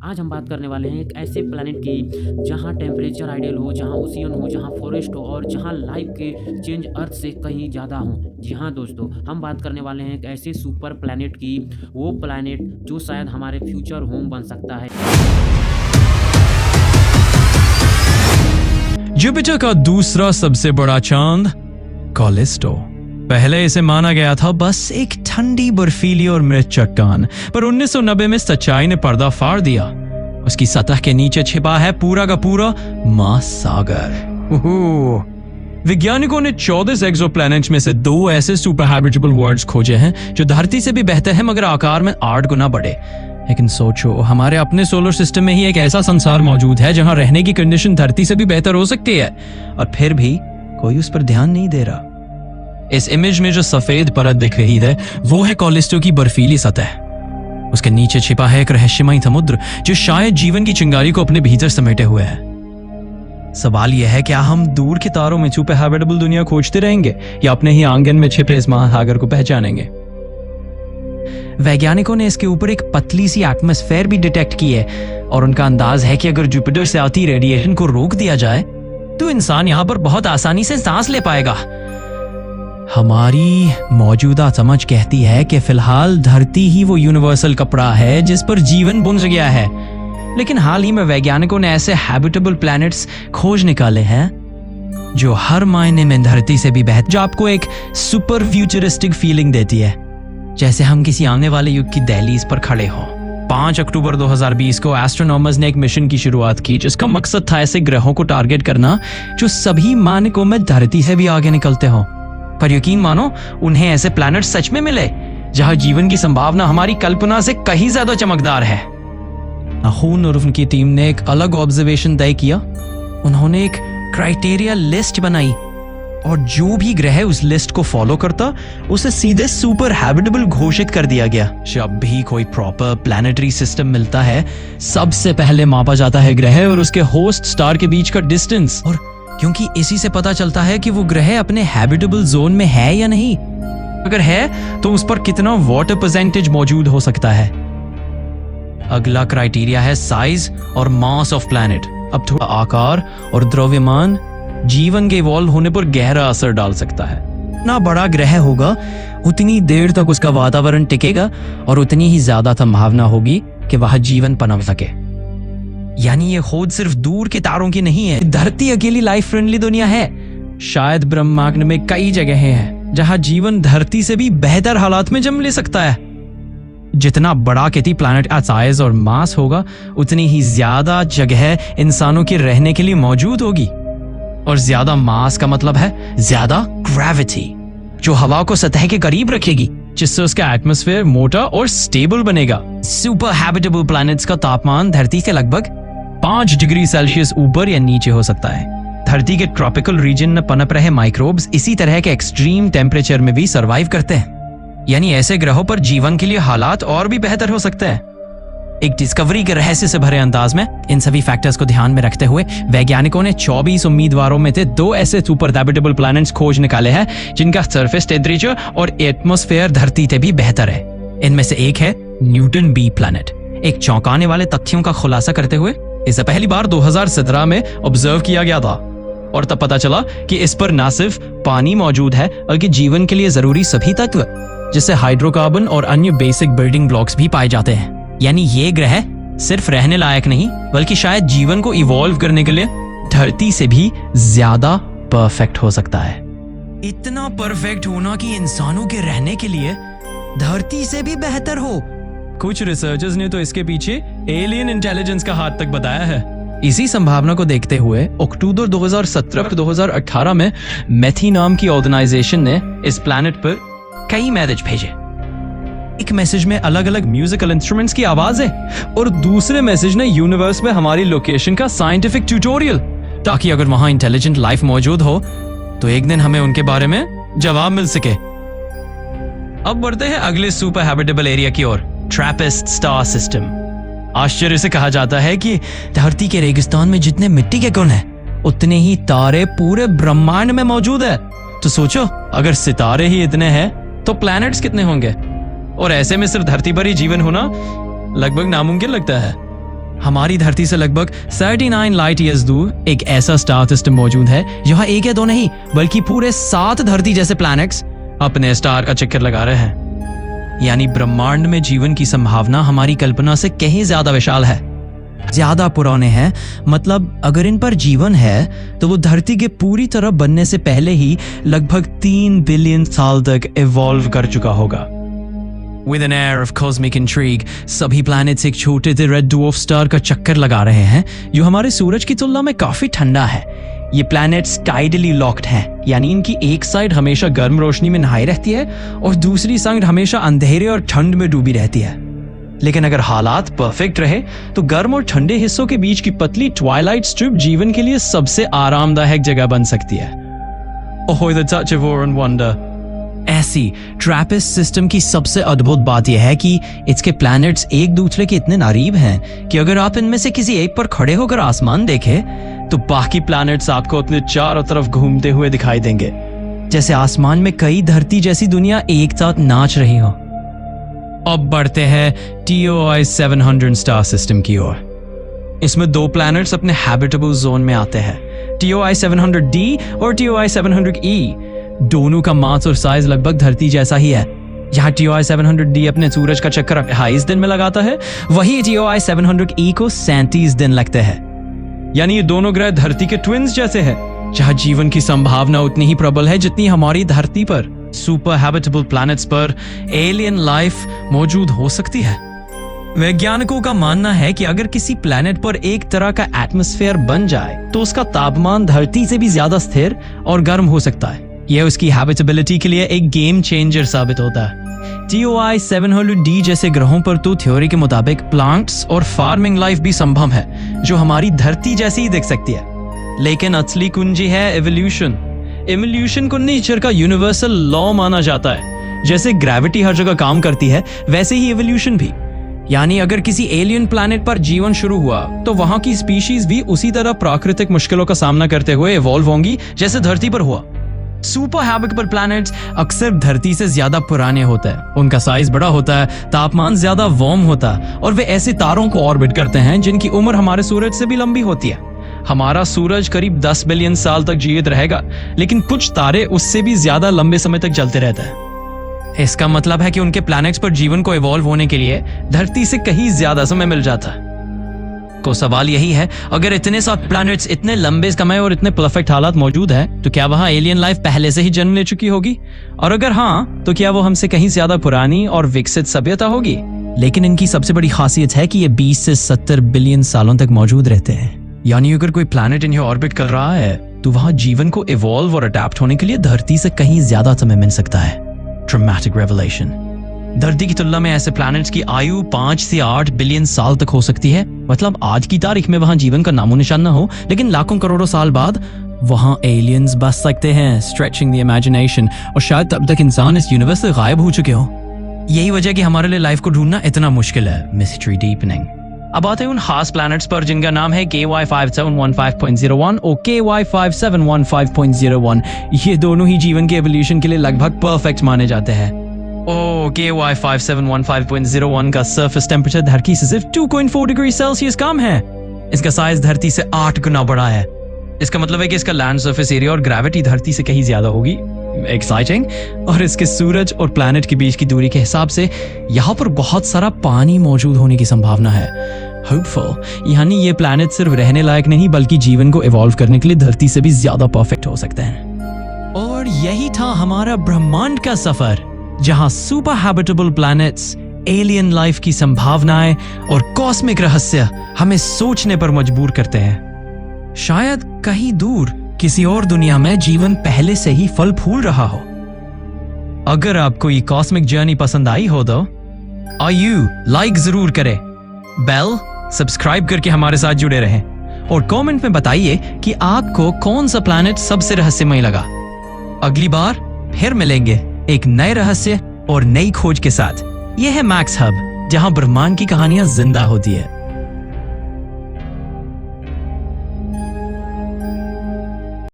आज हम बात करने वाले हैं एक ऐसे प्लैनेट की जहां टेम्परेचर आइडियल हो, जहां ओशियन हो, जहां फॉरेस्ट हो और जहां लाइफ के चेंज अर्थ से कहीं ज़्यादा हों। जी हाँ दोस्तों, हम बात करने वाले हैं एक ऐसे सुपर प्लैनेट की, वो प्लैनेट जो शायद हमारे फ्यूचर होम बन सकता है। जुपिटर का दूसरा सबसे बड़ा चांद कॉलिस्टो। पहले इसे माना गया था बस एक ठंडी बर्फीली और मृत चट्टान, पर 1990 में सच्चाई ने पर्दा फाड़ दिया। उसकी सतह के नीचे छिपा है पूरा का पूरा महासागर। वैज्ञानिकों ने 14 एक्सोप्लैनेट्स में से 2 ऐसे सुपर हैबिटेबल वर्ल्ड्स खोजे हैं जो धरती से भी बेहतर है मगर आकार में 8 गुना बड़े। लेकिन सोचो, हमारे अपने सोलर सिस्टम में ही एक ऐसा संसार मौजूद है जहां रहने की कंडीशन धरती से भी बेहतर हो सकती है, और फिर भी कोई उस पर ध्यान नहीं दे रहा। इस इमेज में जो सफेद परत दिख रही है वो है कॉलिस्टो की बर्फीली सतह। उसके नीचे छिपा है एक रहस्यमयी समुद्र जो शायद जीवन की चिंगारी को अपने भीतर समेटे हुए है। सवाल यह है, क्या हम दूर के तारों में छुपे हैबिटेबल दुनिया खोजते रहेंगे या अपने ही आंगन में छिपे इस महासागर को पहचानेंगे? वैज्ञानिकों ने इसके ऊपर एक पतली सी एटमॉस्फेयर भी डिटेक्ट की है और उनका अंदाज है कि अगर जुपिटर से आती रेडिएशन को रोक दिया जाए तो इंसान यहां पर बहुत आसानी से सांस ले पाएगा। हमारी मौजूदा समझ कहती है कि फिलहाल धरती ही वो यूनिवर्सल कपड़ा है जिस पर जीवन बुन गया है, लेकिन हाल ही में वैज्ञानिकों ने ऐसे हैबिटेबल प्लैनेट्स खोज निकाले हैं जो हर मायने में धरती से भी बेहतर, जो आपको एक सुपर फ्यूचरिस्टिक फीलिंग देती है, जैसे हम किसी आने वाले युग की दहलीज पर खड़े हों। 5 अक्टूबर 2020 को एस्ट्रोनॉमर्स ने एक मिशन की शुरुआत की जिसका मकसद था ऐसे ग्रहों को टारगेट करना जो सभी मानकों में धरती से भी आगे निकलते हों। पर यकीन मानो, उन्हें ऐसे प्लैनेट सच में मिले जहां जीवन की संभावना हमारी कल्पना से कहीं ज्यादा चमकदार है। नाहून और उनकी टीम ने एक अलग ऑब्जर्वेशन तय किया। उन्होंने एक क्राइटेरिया लिस्ट बनाई और जो भी ग्रह उस लिस्ट को फॉलो करता उसे सीधे सुपर हैबिटेबल घोषित कर दिया गया। जब भी कोई प्रॉपर प्लैनेटरी सिस्टम मिलता है, सबसे पहले मापा जाता है ग्रह और उसके होस्ट स्टार के बीच का डिस्टेंस, और क्योंकि इसी से पता चलता है कि वो ग्रह अपने हैबिटेबल जोन में है या नहीं। अगर है तो उस पर कितना वाटर परसेंटेज मौजूद हो सकता है। अगला क्राइटेरिया है साइज और मास ऑफ प्लैनेट। अब थोड़ा आकार और द्रव्यमान जीवन के इवॉल्व होने पर गहरा असर डाल सकता है। ना बड़ा ग्रह होगा उतनी देर तक उसका वातावरण टिकेगा और उतनी ही ज्यादा संभावना होगी कि वह जीवन पनप सके। यानी ये खोज सिर्फ दूर के तारों की नहीं है, धरती अकेली लाइफ फ्रेंडली दुनिया है। शायद ब्रह्मांड में कई जगह हैं जहां जीवन धरती से भी बेहतर हालात में जन्म ले सकता है। जितना बड़ा किसी प्लैनेट का साइज और मास होगा उतनी ही ज्यादा जगह इंसानों के रहने के लिए मौजूद होगी, और ज्यादा मास का मतलब है ज्यादा ग्रेविटी जो हवा को सतह के करीब रखेगी, जिससे उसका एटमॉस्फेयर मोटा और स्टेबल बनेगा। सुपर हैबिटेबल प्लैनेट्स का तापमान धरती से लगभग 5 डिग्री सेल्सियस ऊपर या नीचे हो सकता है। धरती के ट्रॉपिकल रीजन में पनप रहे माइक्रोब्स इसी तरह के एक्सट्रीम टेम्परेचर में भी सरवाइव करते हैं। यानी ऐसे ग्रहों पर जीवन के लिए हालात और भी बेहतर हो सकते हैं। एक डिस्कवरी के रहस्य से भरे अंदाज में इन सभी फैक्टर्स को ध्यान में रखते हुए वैज्ञानिकों ने 24 उम्मीदवारों में से 2 ऐसे सुपर हैबिटेबल प्लैनेट्स खोज निकाले हैं जिनका सरफेस टेम्परेचर और एटमॉस्फेयर धरती से भी बेहतर है। इनमें से एक है न्यूटन बी प्लैनेट। एक चौंकाने वाले तथ्यों का खुलासा करते हुए इसे पहली बार 2017 में ऑब्जर्व किया गया था, और तब पता चला कि इस पर न सिर्फ पानी मौजूद है बल्कि जीवन के लिए जरूरी सभी तत्व जैसे हाइड्रोकार्बन और अन्य बेसिक बिल्डिंग ब्लॉक्स भी पाए जाते हैं। यानी ये ग्रह सिर्फ रहने लायक नहीं बल्कि शायद जीवन को इवॉल्व करने के लिए धरती से भी ज्यादा परफेक्ट हो सकता है। इतना परफेक्ट होना कि इंसानों के रहने के लिए धरती से भी बेहतर हो। कुछ रिसर्चर्स ने तो इसके पीछे एलियन इंटेलिजेंस का हाथ तक बताया है। इसी संभावना को देखते हुए अक्टूबर 2017-2018 में मेथी नाम की ऑर्गेनाइजेशन ने इस प्लैनेट पर कई मैसेज भेजे। एक मैसेज में अलग अलग म्यूजिकल इंस्ट्रूमेंट्स की आवाज है और दूसरे मैसेज ने यूनिवर्स में हमारी लोकेशन का साइंटिफिक ट्यूटोरियल, ताकि अगर वहां इंटेलिजेंट लाइफ मौजूद हो तो एक दिन हमें उनके बारे में जवाब मिल सके। अब बढ़ते हैं अगले सुपर हैबिटेबल एरिया की ओर, ट्रैपिस्ट स्टार सिस्टम। आश्चर्य से कहा जाता है कि धरती के रेगिस्तान में जितने मिट्टी के कण हैं उतने ही तारे पूरे ब्रह्मांड में मौजूद है। तो सोचो, अगर सितारे ही इतने हैं तो प्लैनेट्स कितने होंगे, और ऐसे में सिर्फ धरती पर ही जीवन होना लगभग नामुमकिन लगता है। हमारी धरती से लगभग 39 लाइट ईयर्स दूर एक ऐसा स्टार सिस्टम मौजूद है जहां एक या दो नहीं बल्कि पूरे 7 धरती जैसे प्लैनेट्स अपने स्टार का चक्कर लगा रहे हैं। यानी ब्रह्मांड में जीवन की संभावना हमारी कल्पना से कहीं ज्यादा विशाल है, ज्यादा पुराने हैं। मतलब अगर इन पर जीवन है तो वो धरती के पूरी तरह बनने से पहले ही लगभग 3 बिलियन साल तक इवॉल्व कर चुका होगा। With an air of cosmic intrigue, सभी प्लैनेट्स एक छोटे से रेड ड्वार्फ स्टार का चक्कर लगा रहे हैं जो हमारे सूरज की तुलना में काफी ठंडा है। ये प्लैनेट्स टाइडली लॉक्ड हैं, यानी इनकी एक साइड हमेशा गर्म रोशनी में नहाई रहती है और दूसरी साइड हमेशा अंधेरे और ठंड में डूबी रहती है। लेकिन अगर हालात परफेक्ट रहे तो गर्म और ठंडे हिस्सों के बीच की पतली ट्वाइलाइट स्ट्रिप जीवन के लिए सबसे आरामदायक जगह बन सकती है। Oh, the touch of or and wonder. ऐसी ट्रैपिस्ट सिस्टम की सबसे अद्भुत बात यह है कि इसके प्लैनेट्स एक दूसरे के इतने करीब हैं कि अगर आप इनमें से किसी एक पर खड़े होकर आसमान देखें तो बाकी प्लैनेट्स आपको अपने चारों तरफ घूमते हुए दिखाई देंगे, जैसे आसमान में कई धरती जैसी दुनिया एक साथ नाच रही हो। अब बढ़ते हैं TOI 700 स्टार सिस्टम की ओर। इसमें 2 प्लैनेट्स अपने हैबिटेबल जोन में आते हैं, TOI 700D और TOI 700E। दोनों का मास और साइज लगभग धरती जैसा ही है। जहां TOI 700D अपने सूरज का चक्कर 28 दिन में लगाता है, वही TOI 700E को 37 दिन लगते हैं। यानी ये दोनों ग्रह धरती के ट्विन्स जैसे हैं, जहां जीवन की संभावना उतनी ही प्रबल है जितनी हमारी धरती पर। सुपर हैबिटेबल प्लैनेट्स पर एलियन लाइफ मौजूद हो सकती है। वैज्ञानिकों का मानना है कि अगर किसी प्लैनेट पर एक तरह का एटमॉस्फेयर बन जाए तो उसका तापमान धरती से भी ज्यादा स्थिर और गर्म हो सकता है। यह उसकी हैबिटेबिलिटी के लिए एक गेम चेंजर साबित होता है। TOI 700D जैसे ग्रहों पर तो थ्योरी के मुताबिक प्लांट्स और फार्मिंग लाइफ भी संभव है जो हमारी धरती जैसी ही दिख सकती है। लेकिन असली कुंजी है एवोल्यूशन। एवोल्यूशन को नेचर का यूनिवर्सल लॉ माना जाता है। जैसे ग्रेविटी हर जगह काम करती है, वैसे ही एवोल्यूशन भी। यानी अगर किसी एलियन प्लैनेट पर जीवन शुरू हुआ तो वहां की स्पीशीज भी उसी तरह प्राकृतिक मुश्किलों का सामना करते हुए इवॉल्व होंगी जैसे धरती पर हुआ। सुपर हैबिटेबल प्लैनेट्स अक्सर धरती से ज्यादा पुराने होते हैं, उनका साइज बड़ा होता है, तापमान ज्यादा वार्म होता है और वे ऐसे तारों को ऑर्बिट करते हैं जिनकी उम्र हमारे सूरज से भी लंबी होती है। हमारा सूरज करीब 10 बिलियन साल तक जीवित रहेगा, लेकिन कुछ तारे उससे भी ज्यादा लंबे समय तक जलते रहते हैं। इसका मतलब है कि उनके प्लैनेट्स पर जीवन को इवॉल्व होने के लिए धरती से कहीं ज्यादा समय मिल जाता है। को सवाल यही है, अगर इतने सारे प्लैनेट्स इतने लंबे समय और इतने परफेक्ट हालात मौजूद हैं, तो क्या वहां एलियन लाइफ पहले से ही जन्म ले चुकी होगी? और अगर हाँ, तो क्या वो हमसे कहीं ज्यादा पुरानी और विकसित सभ्यता होगी? लेकिन इनकी सबसे बड़ी खासियत है कि ये 20 से 70 बिलियन सालों तक मौजूद रहते हैं। यानी अगर कोई प्लैनेट इन्हें ऑर्बिट कर रहा है तो वहां जीवन को इवॉल्व और अडैप्ट होने के लिए धरती से कहीं ज्यादा समय मिल सकता है। Dramatic revelation. धरती की तुलना में ऐसे प्लैनेट्स की आयु 5 से 8 बिलियन साल तक हो सकती है। मतलब आज की तारीख में वहां जीवन का नामो निशान न हो, लेकिन लाखों करोड़ों साल बाद वहां एलियंस बस सकते हैं, स्ट्रेचिंग द इमेजिनेशन। और शायद तब तक इंसान इस यूनिवर्स से गायब हो चुके हो। यही वजह कि हमारे लिए लाइफ को ढूंढना इतना मुश्किल है। Mystery deepening. अब आते हैं उन खास प्लैनेट्स पर जिनका नाम है KY 5715.01 और KY 5715.01। ये दोनों ही जीवन के एवोल्यूशन के लिए लगभग परफेक्ट माने जाते हैं। KY 5715.01 का सरफेस टेम्परेचर धरती से सिर्फ 2.4 डिग्री सेल्सियस कम है। इसका साइज धरती से 8 गुना बड़ा है। इसका मतलब है कि इसका लैंड सरफेस एरिया और ग्रेविटी धरती से कहीं ज्यादा होगी। एक्साइटिंग। और इसके सूरज और प्लैनेट के बीच की दूरी के हिसाब से यहाँ पर बहुत सारा पानी मौजूद होने की संभावना है। होपफुल। यानी ये प्लैनेट सिर्फ रहने लायक नहीं बल्कि जीवन को इवॉल्व करने के लिए धरती से भी ज्यादा परफेक्ट हो सकते हैं। और यही था हमारा ब्रह्मांड का सफर, जहां super habitable planets, alien life की संभावनाएं और कॉस्मिक रहस्य हमें सोचने पर मजबूर करते हैं। शायद कहीं दूर किसी और दुनिया में जीवन पहले से ही फल फूल रहा हो। अगर आपको ये कॉस्मिक जर्नी पसंद आई हो तो आयु लाइक जरूर करें, बेल सब्सक्राइब करके हमारे साथ जुड़े रहें और कमेंट में बताइए कि आपको कौन सा प्लैनेट सबसे रहस्यमय लगा। अगली बार फिर मिलेंगे एक नए रहस्य और नई खोज के साथ। यह है मैक्स हब, जहां ब्रह्मांड की कहानियां जिंदा होती है।